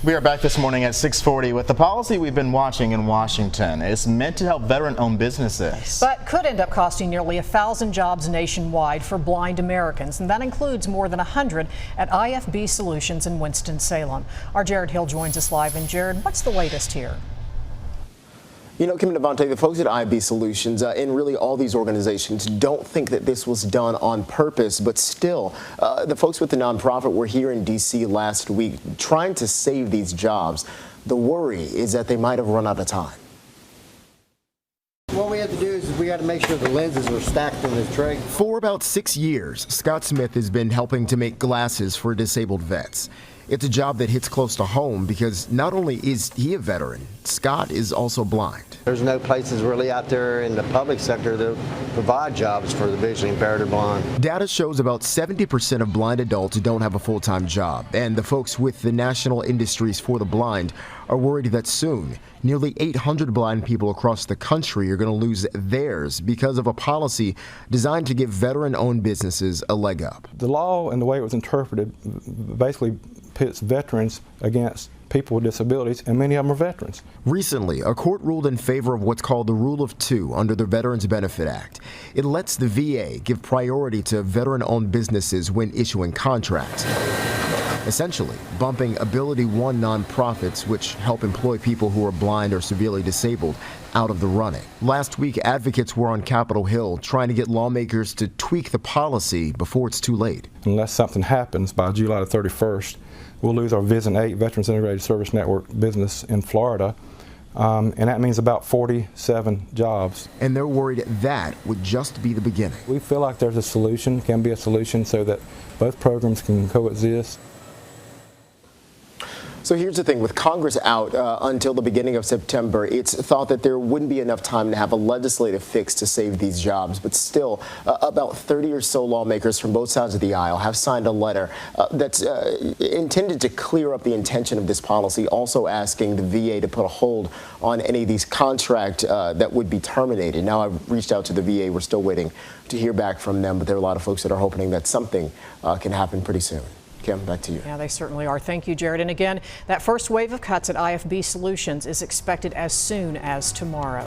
We are back this morning at 6:40 with the policy we've been watching in Washington. It's meant to help veteran-owned businesses, but could end up costing nearly 1,000 jobs nationwide for blind Americans, and that includes more than 100 at IFB Solutions in Winston-Salem. Our Jared Hill joins us live. And Jared, what's the latest here? You know, Kim and Devontae, the folks at IFB Solutions and really all these organizations don't think that this was done on purpose, but still, the folks with the nonprofit were here in D.C. last week trying to save these jobs. The worry is that they might have run out of time. What we have to do is we got to make sure the lenses are stacked in the tray. For about 6 years, Scott Smith has been helping to make glasses for disabled vets. It's a job that hits close to home because not only is he a veteran, Scott is also blind. There's no places really out there in the public sector that provide jobs for the visually impaired or blind. Data shows about 70% of blind adults don't have a full-time job, and the folks with the National Industries for the Blind are worried that soon, nearly 800 blind people across the country are going to lose theirs because of a policy designed to give veteran-owned businesses a leg up. The law and the way it was interpreted basically pits veterans against people with disabilities, and many of them are veterans. Recently, a court ruled in favor of what's called the Rule of Two under the Veterans Benefit Act. It lets the VA give priority to veteran-owned businesses when issuing contracts, essentially bumping Ability One nonprofits, which help employ people who are blind or severely disabled, out of the running. Last week, advocates were on Capitol Hill trying to get lawmakers to tweak the policy before it's too late. Unless something happens by July the 31st, we'll lose our Vision 8 Veterans Integrated Service Network business in Florida, and that means about 47 jobs. And they're worried that would just be the beginning. We feel like there's a solution, can be a solution, so that both programs can coexist. So here's the thing, with Congress out until the beginning of September, it's thought that there wouldn't be enough time to have a legislative fix to save these jobs. But still, about 30 or so lawmakers from both sides of the aisle have signed a letter that's intended to clear up the intention of this policy, also asking the VA to put a hold on any of these contracts that would be terminated. Now, I've reached out to the VA. We're still waiting to hear back from them, but there are a lot of folks that are hoping that something can happen pretty soon. Kim, back to you. Yeah, they certainly are. Thank you, Jared. And again, that first wave of cuts at IFB Solutions is expected as soon as tomorrow.